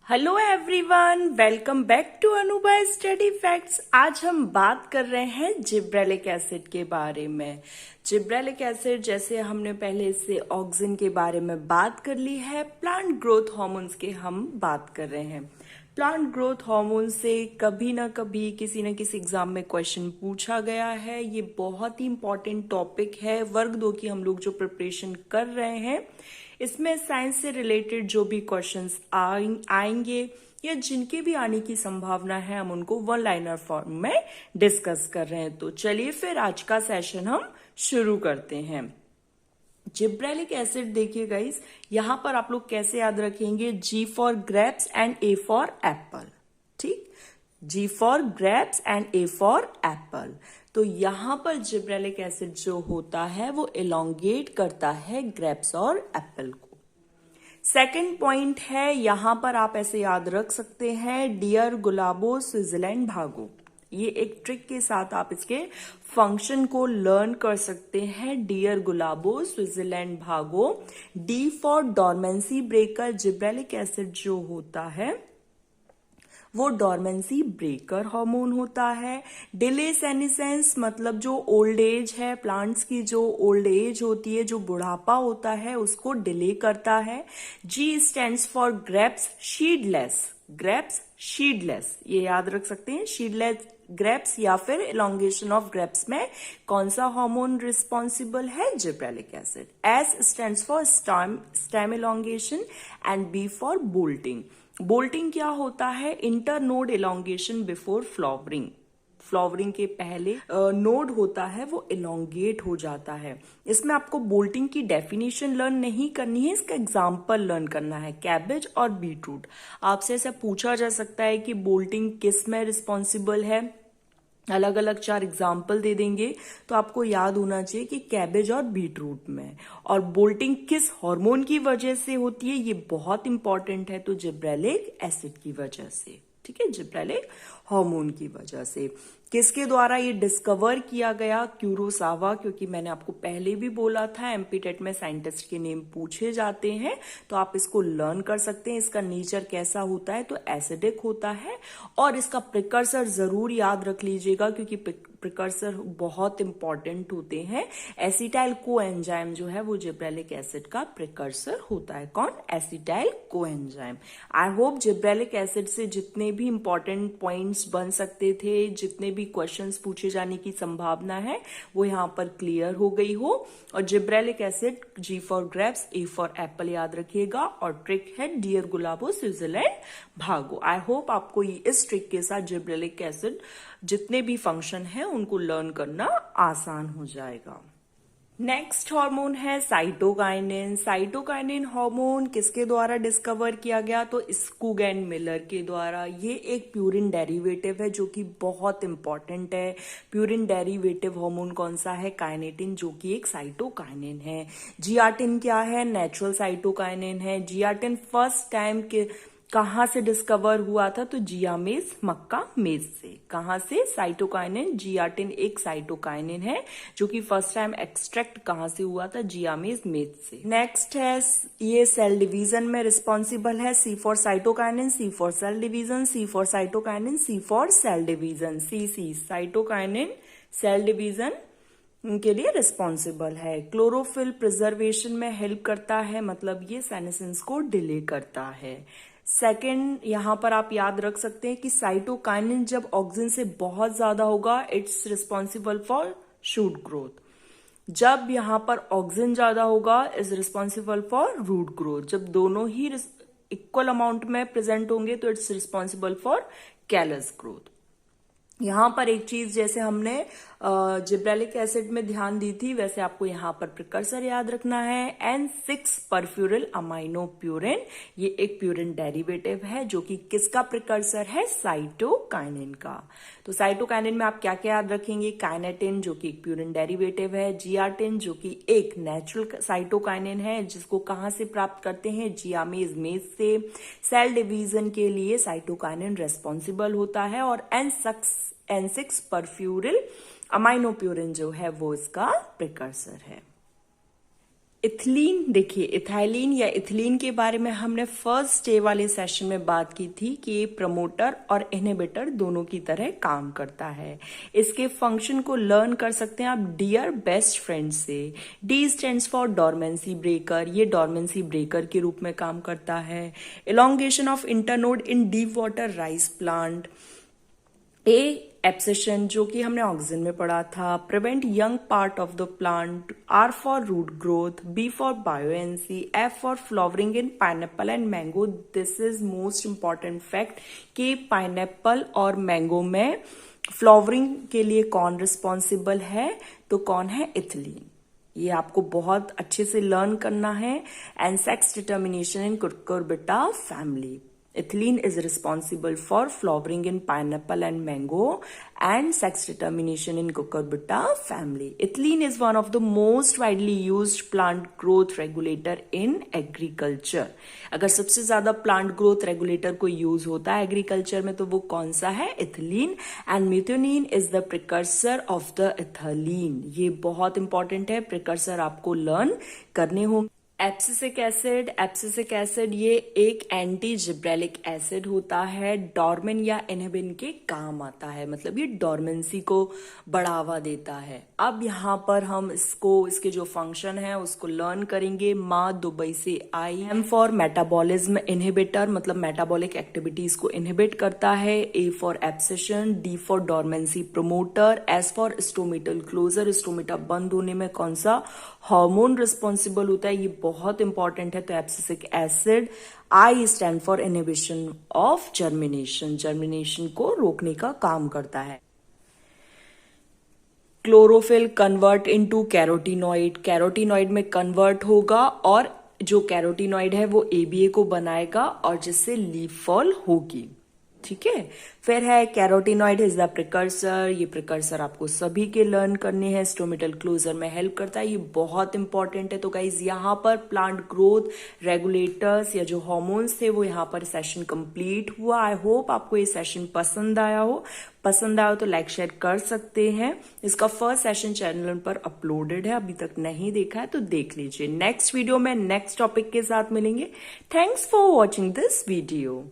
Hello everyone, welcome back to Anubha study facts. आज हम बात कर रहे हैं जिब्रेलिक एसिड के बारे में। जिब्रेलिक एसिड, जैसे हमने पहले इससे ऑक्सिन के बारे में बात कर ली है, प्लांट ग्रोथ हार्मोन्स के हम बात कर रहे हैं। प्लांट ग्रोथ हार्मोन से कभी ना कभी किसी न किसी एग्जाम में क्वेश्चन पूछा गया है। ये बहुत ही इंपॉर्टेंट टॉपिक है। वर्ग 2 की हम लोग जो प्रिपरेशन कर रहे हैं, इसमें साइंस से रिलेटेड जो भी क्वेश्चंस आएंगे या जिनके भी आने की संभावना है, हम उनको वन लाइनर फॉर्म में डिस्कस कर रहे हैं। तो चलिए फिर आज का सेशन हम शुरू करते हैं। जिब्रेलिक एसिड देखिए गाइस, यहां पर आप लोग कैसे याद रखेंगे, G for grapes and A for apple. ठीक, G for grapes and A for apple. तो यहां पर जिब्रेलिक एसिड जो होता है वो एलोंगेट करता है ग्रेप्स और एप्पल को। सेकंड पॉइंट है, यहां पर आप ऐसे याद रख सकते हैं, डियर गुलाबो स्विट्जरलैंड भागो। ये एक ट्रिक के साथ आप इसके फंक्शन को लर्न कर सकते हैं। डियर गुलाबो स्विट्जरलैंड भागो। D for dormancy breaker. Gibberellic acid जो होता है वो डॉर्मेंसी ब्रेकर हार्मोन होता है। डिले सेनिसेंस मतलब जो ओल्ड एज है, प्लांट्स की जो ओल्ड एज होती है, जो बुढ़ापा होता है, उसको डिले करता है। G stands for grapes seedless. Grapes seedless, ये याद रख सकते हैं। शीडलेस ग्रेप्स या फिर एलोंगेशन ऑफ ग्रेप्स में कौन सा हार्मोन रिस्पॉन्सिबल है? Gibberellic acid. S stands for stem elongation and B for bolting. Bolting क्या होता है? Internode elongation before flowering. Flowering के पहले नोड होता है वो एलोंगेट हो जाता है। इसमें आपको बोल्टिंग की डेफिनेशन लर्न नहीं करनी है, इसका एग्जाम्पल लर्न करना है। कैबेज और बीटरूट, आपसे ऐसा पूछा जा सकता है कि बोल्टिंग किस में रिस्पॉन्सिबल है, अलग अलग 4 एग्जाम्पल दे देंगे, तो आपको याद होना चाहिए कि कैबेज और बीटरूट में। और बोल्टिंग किस हार्मोन की वजह से होती है, ये बहुत इंपॉर्टेंट है। तो जिब्रेलिक एसिड की वजह से, ठीक है, जिब्रेलिक हार्मोन की वजह से। किसके द्वारा ये डिस्कवर किया गया? क्यूरोसावा, क्योंकि मैंने आपको पहले भी बोला था एमपीटेट में साइंटिस्ट के नेम पूछे जाते हैं, तो आप इसको लर्न कर सकते हैं। इसका नेचर कैसा होता है? तो एसिडिक होता है। और इसका प्रिकर्सर जरूर याद रख लीजिएगा, क्योंकि प्रिकर्सर बहुत इंपॉर्टेंट होते हैं। एसिटाइल कोएंजाइम जो है वो जिब्रेलिक एसिड का प्रिकर्सर होता है। कौन? Acetyl coenzyme. I hope gibberellic acid से जितने भी इंपॉर्टेंट पॉइंट्स बन सकते थे, जितने भी क्वेश्चंस पूछे जाने की संभावना है, वो यहाँ पर क्लियर हो गई हो। और gibberellic acid, G for grapes, A for apple याद रखिएगा। और ट्रिक है डियर गुलाबो स्विट्जरलैंड भागो। आई होप आपको इस ट्रिक के साथ जिब्रेलिक एसिड जितने भी फंक्शन है उनको लर्न करना आसान हो जाएगा। नेक्स्ट हार्मोन है साइटोकाइनिन। साइटोकाइनिन हार्मोन किसके द्वारा डिस्कवर किया गया? तो स्कूग एंड मिलर के द्वारा। ये एक प्यूरिन डेरिवेटिव है जो कि बहुत इंपॉर्टेंट है। प्यूरिन डेरिवेटिव हार्मोन कौन सा है? काइनेटिन, जो कि एक साइटोकाइनिन है। जियाटिन क्या है? नेचुरल साइटोकाइनिन है। जियाटिन फर्स्ट टाइम के कहां से डिस्कवर हुआ था? तो जियामेज, मक्का मेज से। कहां से? साइटोकाइनिन, जियाटिन एक साइटोकाइनिन है जो कि फर्स्ट टाइम एक्सट्रैक्ट कहां से हुआ था? जियामेज मेज से। नेक्स्ट है, ये सेल डिवीजन में रिस्पॉन्सिबल है। C for cytokinin, C for cell division, C for cytokinin, C for cell division. C cytokinin cell division के लिए रिस्पॉन्सिबल है। क्लोरोफिल प्रिजर्वेशन में हेल्प करता है, मतलब ये सेनेसेंस को डिले करता है। सेकेंड, यहां पर आप याद रख सकते हैं कि साइटोकाइनिन जब ऑक्सिन से बहुत ज्यादा होगा, it's responsible for shoot growth. जब यहां पर ऑक्सिन ज्यादा होगा, is responsible for root growth. जब दोनों ही इक्वल अमाउंट में प्रेजेंट होंगे तो it's responsible for callus growth. यहां पर एक चीज, जैसे हमने जिब्रेलिक एसिड में ध्यान दी थी, वैसे आपको यहाँ पर प्रिकर्सर याद रखना है। N6 परफ्यूरिल अमाइनो प्यूरिन, ये एक प्यूरिन डेरिवेटिव है जो कि किसका प्रिकर्सर है? साइटोकाइनिन का। तो साइटोकाइनिन में आप क्या क्या याद रखेंगे? काइनेटिन, जो कि एक प्यूरिन डेरिवेटिव है। जियाटिन, जो कि एक नेचुरल साइटोकाइनिन है, जिसको कहां से प्राप्त करते हैं? जियामेज मेज से। सेल डिवीजन के लिए साइटोकाइनिन रेस्पॉन्सिबल होता है। और N6 परफ्यूरिल अमाइनो प्यूरिन जो है वो इसका प्रिकर्सर है। इथिलीन, देखिए इथाइलिन या इथिलीन के बारे में हमने फर्स्ट डे वाले सेशन में बात की थी कि ये प्रमोटर और इनहिबिटर दोनों की तरह काम करता है। इसके फंक्शन को लर्न कर सकते हैं आप डियर बेस्ट फ्रेंड से। D stands for dormancy breaker, ये डॉर्मेंसी ब्रेकर के रूप में काम करता है। Elongation of internode in deep water rice plant. A abscission, जो कि हमने ऑक्सीजन में पढ़ा था। Prevent young part of the plant. R for root growth. B for buoyancy. F for flowering in pineapple and mango. This is most important fact कि pineapple और mango में flowering के लिए कौन रिस्पॉन्सिबल है, तो कौन है, इथिलीन। ये आपको बहुत अच्छे से लर्न करना है। And sex determination in Cucurbita family. Ethylene is responsible for flowering in pineapple and mango and sex determination in cucurbita family. Ethylene is one of the most widely used plant growth regulator in agriculture. अगर सबसे ज्यादा plant growth regulator को use होता है agriculture में तो वो कौन सा है, ethylene. And methionine is the precursor of the ethylene. ये बहुत इंपॉर्टेंट है, प्रिकर्सर आपको लर्न करने होंगे। एब्सिसिक एसिड, एब्सिसिक एसिड ये एक एंटी जिब्रेलिक एसिड होता है, डॉर्मेन या इनहिबिन के काम आता है, मतलब ये डॉर्मेंसी को बढ़ावा देता है। अब यहाँ पर हम इसके जो फंक्शन है उसको लर्न करेंगे। माँ दुबई से आई। एम फॉर मेटाबॉलिज्म इनहिबिटर, मतलब मेटाबॉलिक एक्टिविटीज को इनहिबिट करता है। A for abscission. D for dormancy promoter. S for stomatal closure, stomata बंद होने में कौन सा हार्मोन रिस्पॉन्सिबल होता है, ये बहुत इंपॉर्टेंट है। तो abscisic acid. I stand for inhibition of germination, germination को रोकने का काम करता है। Chlorophyll convert into carotenoid, carotenoid में कन्वर्ट होगा और जो कैरोटीनॉइड है वो एबीए को बनाएगा और जिससे लीफ फॉल होगी। ठीक है, फिर है कैरोटीनॉइड इज द प्रिकर्सर। ये प्रिकर्सर आपको सभी के लर्न करने हैं, स्टोमेटल क्लोजर में हेल्प करता है, ये बहुत इंपॉर्टेंट है। तो गाइज यहाँ पर प्लांट ग्रोथ रेगुलेटर्स या जो हार्मोन्स थे वो यहाँ पर सेशन कंप्लीट हुआ। आई होप आपको ये सेशन पसंद आया हो। पसंद आया हो तो लाइक शेयर कर सकते हैं। इसका फर्स्ट सेशन चैनल पर अपलोडेड है, अभी तक नहीं देखा है तो देख लीजिए। नेक्स्ट वीडियो में नेक्स्ट टॉपिक के साथ मिलेंगे। Thanks for watching this video.